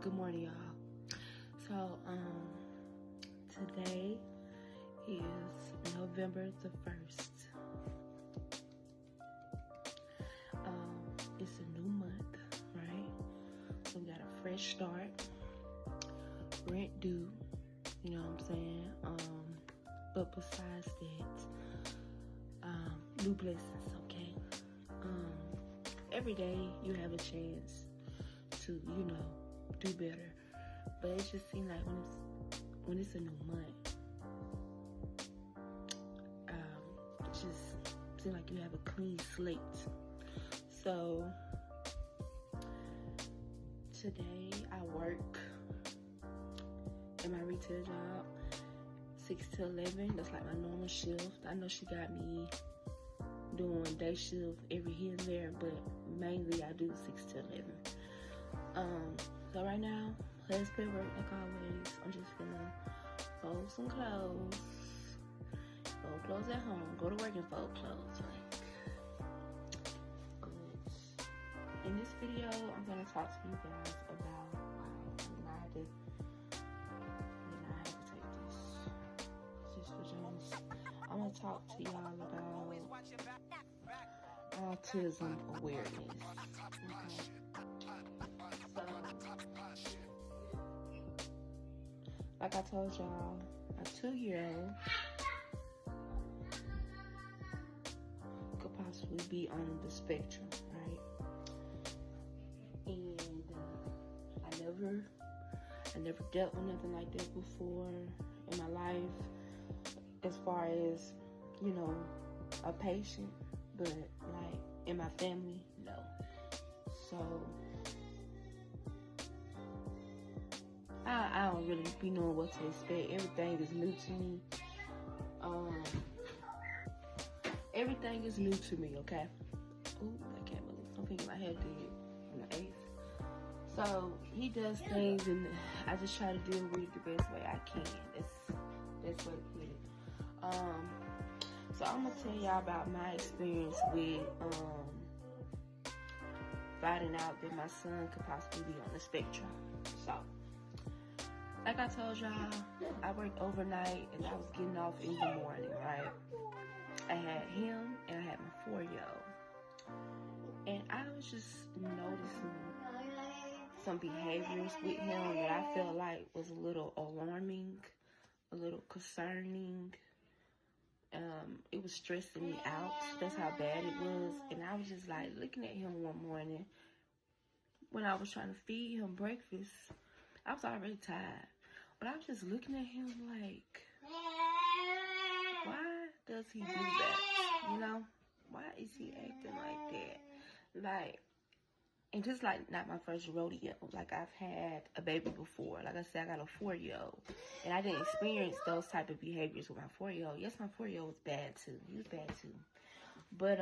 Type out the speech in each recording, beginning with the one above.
Good morning, y'all. So, today is November the 1st. It's a new month, right? So we got a fresh start, rent due, you know what I'm saying? But besides that, new blessings, okay? Every day you have a chance to, do better. But it just seems like when it's a new month, it just seems like you have a clean slate. So today I work in my retail job, 6 to 11. That's like my normal shift. I know she got me doing day shift every here and there, but mainly I do 6 to 11. So right now, husband work like always. I'm just gonna fold some clothes at home, go to work and fold clothes. In this video, I'm gonna talk to you guys about I had to take this Sister Jones. I'm gonna talk to y'all about autism awareness. Okay. So, like I told y'all, a 2-year-old could possibly be on the spectrum, right? And I never dealt with nothing like that before in my life, as far as, a patient, but like in my family, no. So I don't really be knowing what to expect. Everything is new to me. Everything is new to me, okay? Ooh, I can't believe something in my head did on the 8th. So he does things, and I just try to deal with it the best way I can. That's what it is. So I'm gonna tell y'all about my experience with finding out that my son could possibly be on the spectrum. So, like I told y'all, I worked overnight and I was getting off in the morning, right? I had him and I had my 4-year-old. And I was just noticing some behaviors with him that I felt like was a little alarming, a little concerning. It was stressing me out. That's how bad it was. And I was just like looking at him one morning when I was trying to feed him breakfast. I was already tired, but I was just looking at him like, why does he do that? Why is he acting like that? And just like not my first rodeo. Like, I've had a baby before. Like I said, I got a 4-year-old. And I didn't experience those type of behaviors with my 4-year-old. Yes, my 4-year-old was bad too. He was bad too. But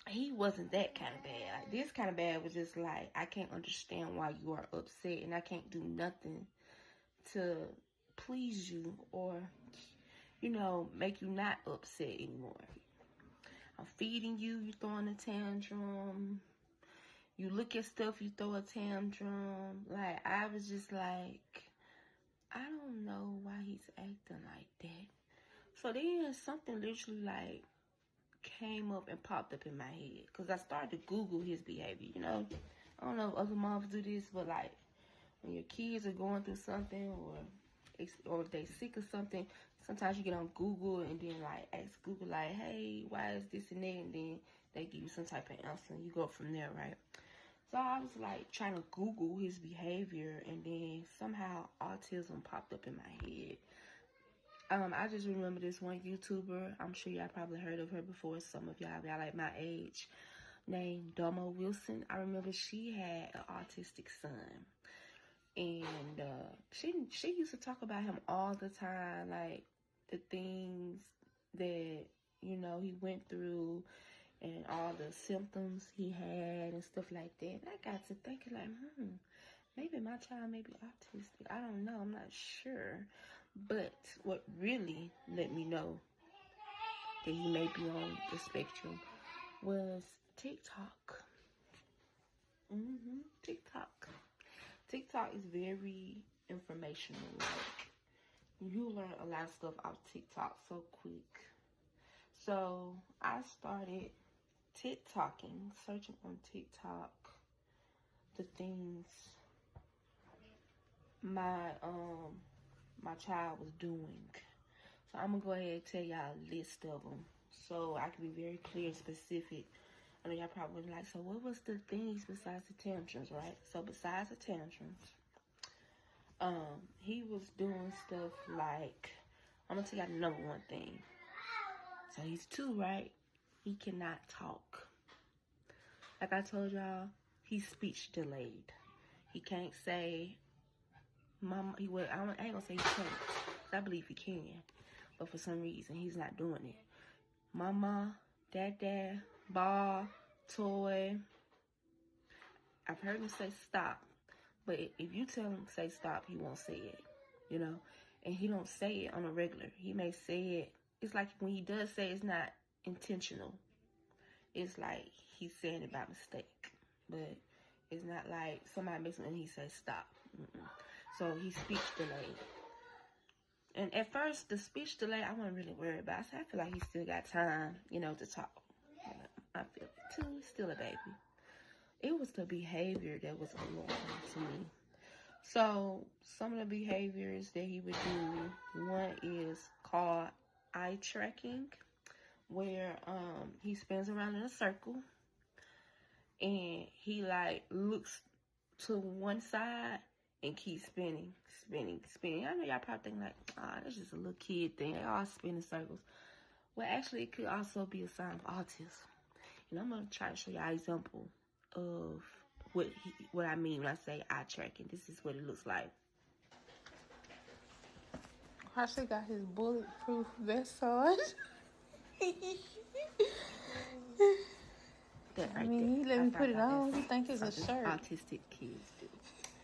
he wasn't that kind of bad. Like, this kind of bad was just like, I can't understand why you are upset, and I can't do nothing to please you or, make you not upset anymore. I'm feeding you, you throwing a tantrum. You look at stuff, you throw a tantrum. Like, I was just like, I don't know why he's acting like that. So then something literally like came up and popped up in my head, because I started to Google his behavior. I don't know if other moms do this, but like when your kids are going through something or if they sick or something, sometimes you get on Google and then like ask Google like, hey, why is this and that, and then they give you some type of answer and you go from there, right? So I was like trying to Google his behavior, and then somehow autism popped up in my head. I just remember this one YouTuber. I'm sure y'all probably heard of her before. Some of y'all like my age, named Domo Wilson. I remember she had an autistic son, and she used to talk about him all the time, like the things that he went through and all the symptoms he had and stuff like that. And I got to thinking like, maybe my child may be autistic. I don't know. I'm not sure. But what really let me know that he may be on the spectrum was TikTok. TikTok TikTok is very informational. Like, you learn a lot of stuff off TikTok so quick. So I started TikToking, searching on TikTok the things my child was doing. So I'm gonna go ahead and tell y'all a list of them, so I can be very clear and specific. I know y'all probably like, so what was the things besides the tantrums, right? So besides the tantrums, he was doing stuff like, I'm gonna tell y'all the number one thing. So he's 2, right? He cannot talk. Like I told y'all, he's speech delayed. He can't say, Mama, I ain't gonna say he can't, I believe he can. But for some reason, he's not doing it. Mama, dad, ball, toy. I've heard him say stop. But if you tell him say stop, he won't say it, you know? And he don't say it on a regular. He may say it. It's like when he does say it's not intentional. It's like he's saying it by mistake. But it's not like somebody makes him and he says stop. So he's speech delayed. And at first, the speech delay, I wasn't really worried about. I feel like he still got time, you know, to talk. I feel it too. He's still a baby. It was the behavior that was alarming to me. So some of the behaviors that he would do, one is called eye tracking, where he spins around in a circle and he like looks to one side and keeps spinning. I know y'all probably think like, that's just a little kid thing. They all spin in circles. Well, actually, it could also be a sign of autism. And I'm gonna try to show y'all an example of what I mean when I say eye tracking. This is what it looks like. Ashley got his bulletproof vest on. That I mean, he let me put it on. He think it's a shirt. Autistic kids do.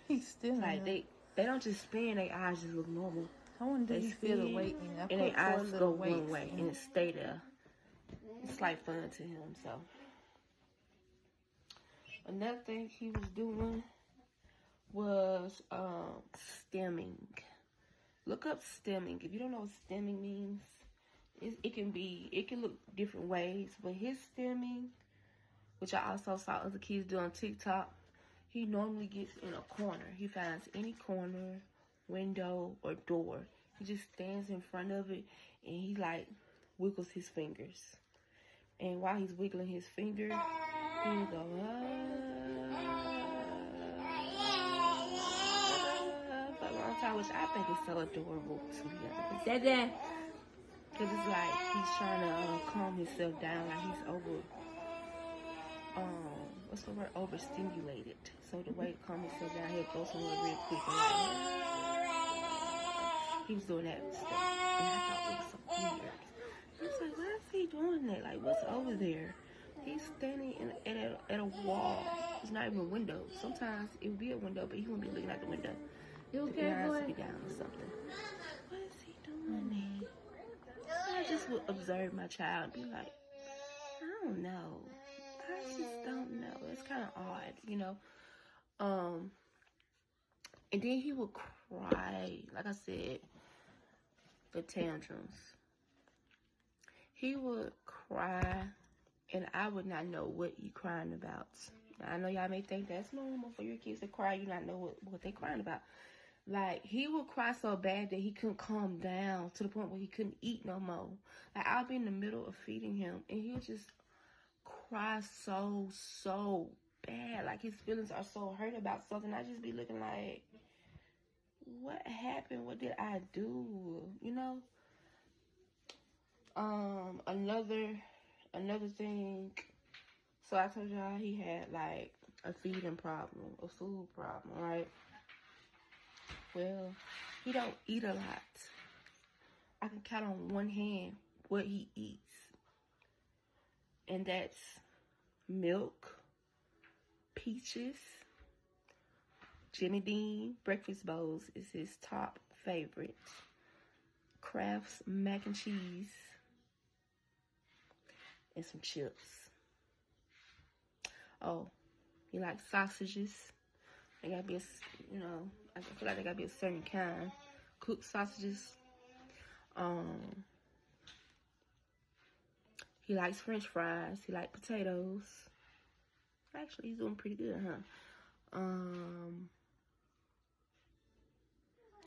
He's still like they don't just spin. Their eyes just look normal. I wonder if he feel the weight and their eyes go one way and it stay there. It's like fun to him. So another thing he was doing was stimming. Look up stimming. If you don't know what stimming means, it can look different ways. But his stimming, which I also saw other kids do on TikTok, he normally gets in a corner. He finds any corner, window, or door. He just stands in front of it and he like wiggles his fingers. And while he's wiggling his finger, he'll go, for a long time, which I think is so adorable to be honest. Because it's like he's trying to calm himself down, like he's what's the word? Overstimulated. So the way to calm himself down, he'll go somewhere real quick and like, he was doing that stuff. And I thought it was so weird. I was like, why is he doing that? Like, what's over there? He's standing at a wall. It's not even a window. Sometimes it would be a window, but he wouldn't be looking at the window. You okay, eyes boy? would be down or something. What is he doing there? I just would observe my child and be like, I don't know. I just don't know. It's kind of odd, you know. And then he would cry. Like I said, the tantrums. He would cry, and I would not know what he crying about. Now, I know y'all may think that's normal for your kids to cry. You not know what they crying about. Like, he would cry so bad that he couldn't calm down to the point where he couldn't eat no more. Like, I'll be in the middle of feeding him, and he'll just cry so bad. Like, his feelings are so hurt about something. I just be looking like, what happened? What did I do? You know? Another thing. So I told y'all he had like a feeding problem, a food problem, right? Well, he don't eat a lot. I can count on one hand what he eats. And that's milk, peaches, Jimmy Dean breakfast bowls is his top favorite. Kraft's mac and cheese and some chips. Oh, he likes sausages, They gotta be, I feel like they gotta be a certain kind. Cooked sausages. He likes French fries. He likes potatoes. Actually, he's doing pretty good, huh?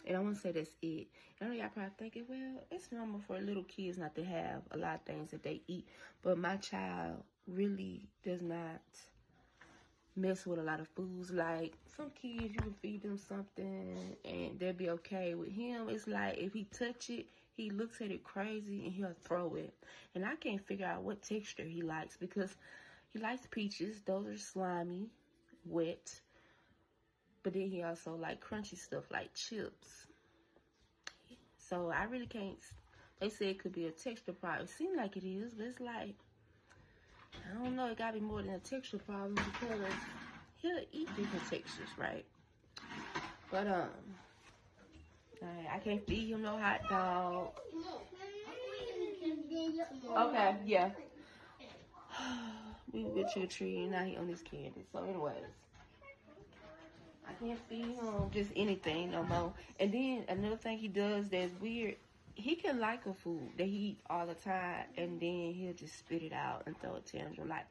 And I want to say that's it. I know y'all probably thinking, well, it's normal for little kids not to have a lot of things that they eat. But my child really does not mess with a lot of foods. Like, some kids, you can feed them something and they'll be okay. With him, it's like if he touch it, he looks at it crazy and he'll throw it. And I can't figure out what texture he likes, because he likes peaches. Those are slimy, wet. But then he also like crunchy stuff like chips. So I really can't. They say it could be a texture problem. It seems like it is, but it's like, I don't know. It gotta be more than a texture problem, because he'll eat different textures, right? But I can't feed him no hot dog. Okay, yeah. We went to a tree and now he on his candy. So anyways, I can't feed him just anything no more. And then another thing he does that's weird, he can like a food that he eats all the time, and then he'll just spit it out and throw a tantrum. Like,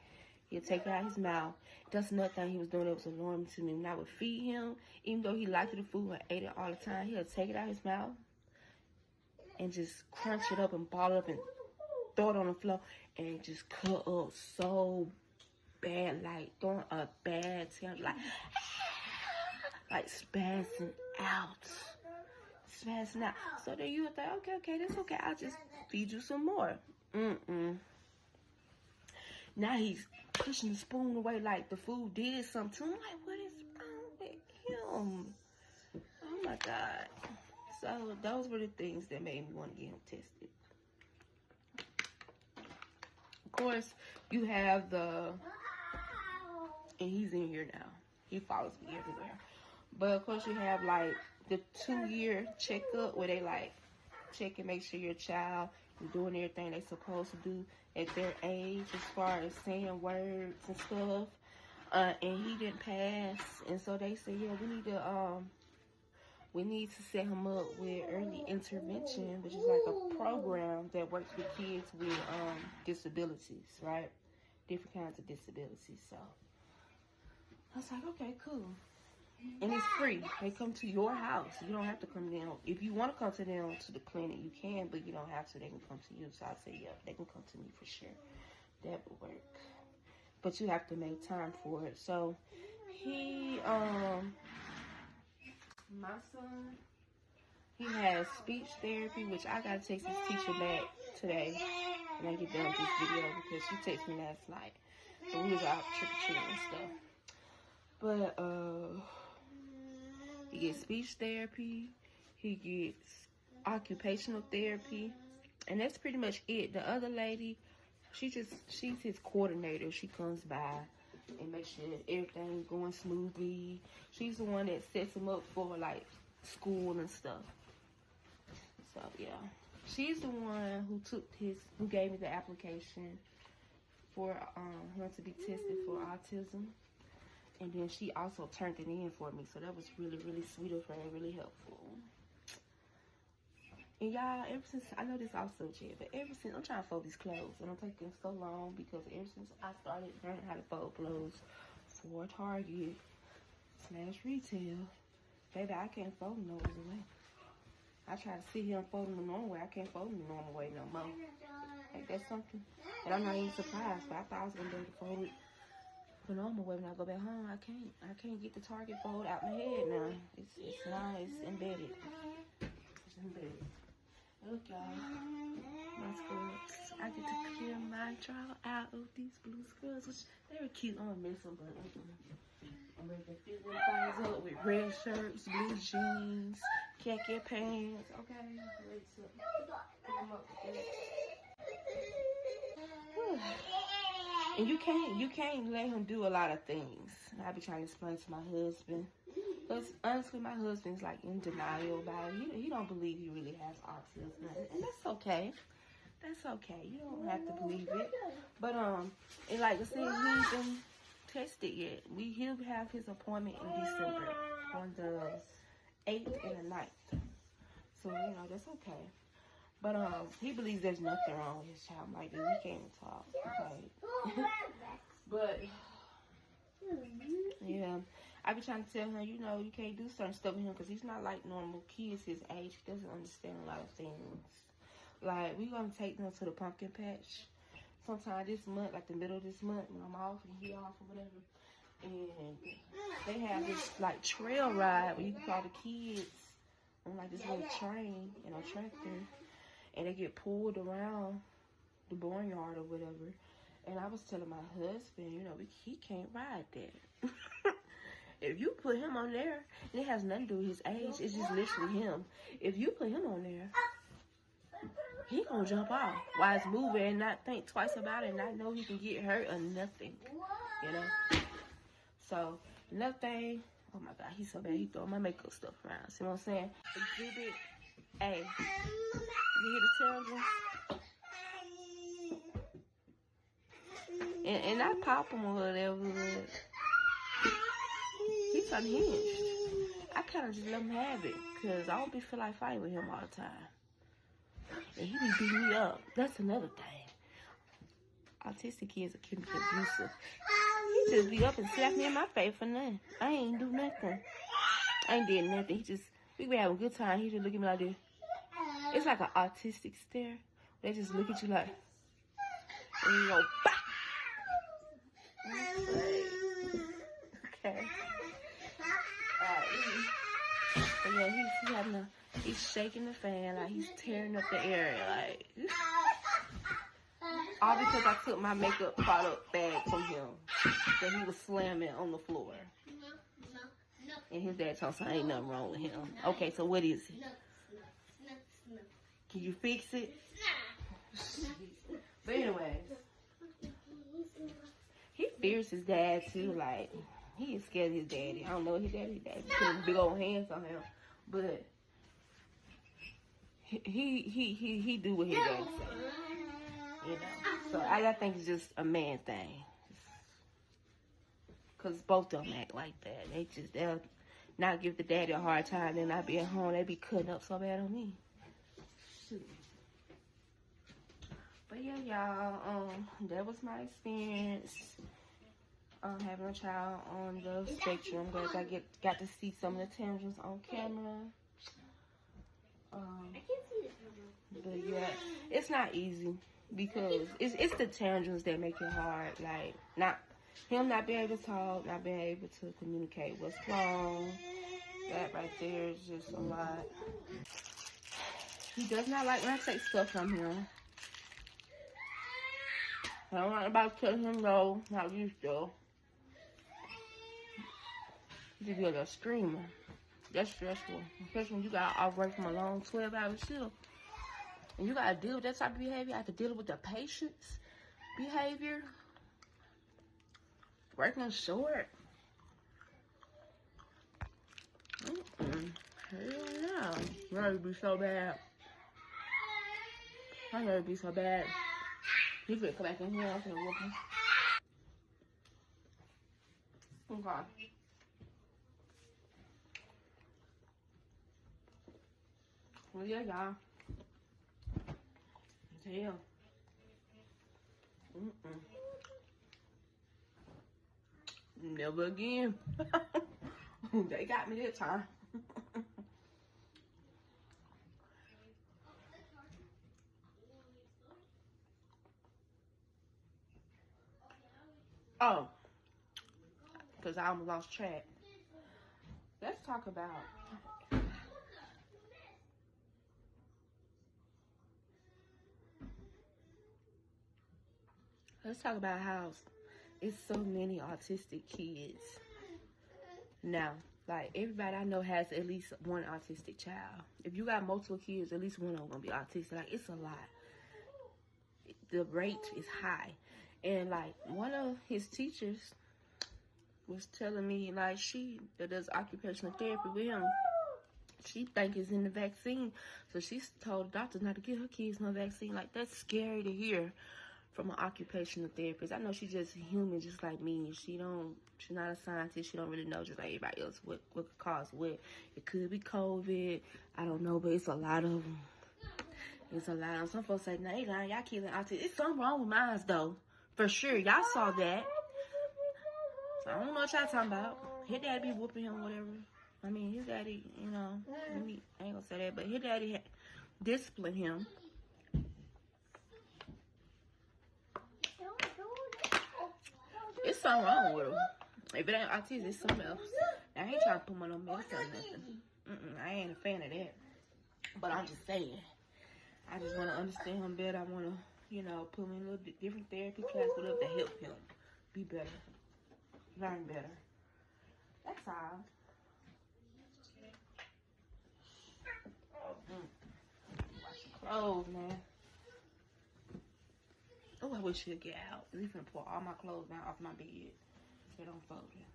he'll take it out of his mouth. That's another thing he was doing that was alarming to me. When I would feed him, even though he liked the food and ate it all the time, he'll take it out of his mouth and just crunch it up and ball it up and throw it on the floor and just cut up so bad, like throwing a bad tantrum, like spazzing out. So then you would think, okay, that's okay. I'll just feed you some more. Now he's pushing the spoon away like the food did something to him. I'm like, what is wrong with him? Oh my God. So those were the things that made me want to get him tested. Of course, you have and he's in here now. He follows me everywhere. But of course, you have like the 2-year checkup where they like check and make sure your child is doing everything they're supposed to do at their age as far as saying words and stuff. And he didn't pass, and so they said, yeah, we need to set him up with early intervention, which is like a program that works with kids with disabilities, right? Different kinds of disabilities. So I was like, okay, cool. And it's free. They come to your house. You don't have to come down. If you want to come to them to the clinic, you can, but you don't have to. They can come to you. So I say, yeah, they can come to me for sure. That would work. But you have to make time for it. So he, my son, he has speech therapy, which I got to text his teacher back today when I get done with this video, because she texted me last night. And we was out trick-or-treating and stuff. But, he gets speech therapy, he gets occupational therapy, and that's pretty much it. The other lady, she's his coordinator. She comes by and makes sure everything's going smoothly. She's the one that sets him up for like school and stuff. So yeah, she's the one who gave me the application for him to be tested for autism. And then she also turned it in for me. So that was really, really sweet of her and really helpful. And y'all, ever since, I know this also, Jed, but ever since, I'm trying to fold these clothes. And I'm taking so long because ever since I started learning how to fold clothes for Target / retail, baby, I can't fold them no other way. I try to sit here and fold them the normal way. I can't fold them the normal way no more. Like, that's something. And I'm not even surprised, but I thought I was going to be able to fold it the normal way when I go back home. I can't get the Target fold out my head now. It's embedded. It's embedded. Look, y'all. My scrubs. I get to clear my drawer out of these blue scrubs, which they were cute. I'm gonna miss them, but I'm ready to fill them things up with red shirts, blue jeans, khaki pants. Okay, I'm ready to fill them up with that. And you can't let him do a lot of things. I be trying to explain to my husband, because honestly, my husband's like in denial about it. He don't believe he really has autism, and that's okay. That's okay. You don't have to believe it. But and like I said, tested yet. He'll have his appointment in December on the 8th and the 9th. So, you know, that's okay. But he believes there's nothing wrong with his child. I'm like, dude, we can't even talk. Okay. But yeah, I be trying to tell him, you know, you can't do certain stuff with him because he's not like normal kids his age. He doesn't understand a lot of things. Like, we're going to take them to the pumpkin patch sometime this month, like the middle of this month, when I'm off and he off or whatever. And they have this, like, trail ride where you can call the kids on, like, this little train and a tractor. And they get pulled around the barnyard or whatever. And I was telling my husband, you know, he can't ride that. If you put him on there, and it has nothing to do with his age, it's just literally him. If you put him on there, he gonna jump off while it's moving and not think twice about it and not know he can get hurt or nothing, you know? So, another thing, oh my God, he's so bad, he throwing my makeup stuff around. See what I'm saying? Exhibit A. You hear the children? And I pop him or whatever, but he's unhinged. I kind of just let him have it, because I don't be feel like fighting with him all the time. And he be beating me up. That's another thing. Autistic kids can be abusive. He just be up and slap me in my face for nothing. I ain't do nothing. I ain't did nothing. We be having a good time. He just look at me like this. It's like an autistic stare. They just look at you like, and you go, bah! Okay. But yeah, he's shaking the fan, like he's tearing up the area, like, all because I took my makeup product bag from him that he was slamming on the floor. And his dad told him ain't nothing wrong with him. Okay, so what is it? Can you fix it? But anyways, he fears his dad too. Like, he is scared of his daddy. I don't know his daddy putting big old hands on him, but he do what his dad say. You know. So I think it's just a man thing. Cause both of them act like that. They'll not give the daddy a hard time. Then not be at home. They be cutting up so bad on me. Shoot. But yeah, y'all, that was my experience having a child on the spectrum. But I got to see some of the tantrums on camera. I can see it. But yeah, it's not easy because it's the tantrums that make it hard. Like, not being able to talk, not being able to communicate what's wrong. That right there is just a lot. He does not like when I take stuff from him. I don't want anybody telling him no, not used to. He just be a little screamer. That's stressful. Especially when you got off work from a long 12-hour shift. And you got to deal with that type of behavior. I have to deal with the patient's behavior. Working short. Hell no. That would be so bad. That would be so bad. He could come back in here. I'm gonna whoop him. Okay. Well, yeah, y'all. Damn. Never again. They got me this time. Oh, because I almost lost track. Let's talk about how it's so many autistic kids now. Like, everybody I know has at least one autistic child. If you got multiple kids, at least one of them gonna be autistic. Like, it's a lot. The rate is high. And, like, one of his teachers was telling me, like, she that does occupational therapy with him, she think it's in the vaccine. So she told the doctors not to give her kids no vaccine. Like, that's scary to hear. from an occupational therapist. I know she's just human, just like me. She's not a scientist. She don't really know, just like everybody else, what could cause what. It could be COVID. I don't know, but it's a lot of them. It's a lot of them. Some folks say, nah, y'all killing autism. It's something wrong with mine, though. For sure. Y'all saw that. So I don't know what y'all talking about. His daddy be whooping him, whatever. I mean, his daddy, you know, I ain't gonna say that, but his daddy disciplined him. It's something wrong with him. If it ain't autism, it's something else. I ain't trying to put my no mess or nothing. I ain't a fan of that. But I'm just saying. I just want to understand him better. I want to, you know, put him in a little different therapy class, whatever, to help him be better. Learn better. That's all. Wash your clothes, man. Oh, I wish he'd get out. He's gonna pull all my clothes down off my bed. They don't fold it.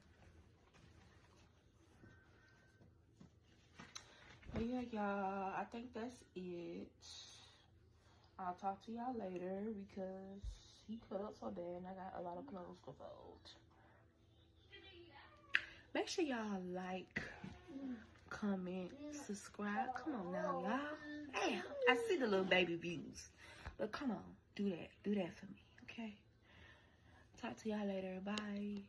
But yeah, y'all, I think that's it. I'll talk to y'all later because he cut up so bad and I got a lot of clothes to fold. Make sure y'all like, comment, subscribe. Come on now, y'all. Damn, I see the little baby views. But come on, do that. Do that for me, okay? Talk to y'all later. Bye.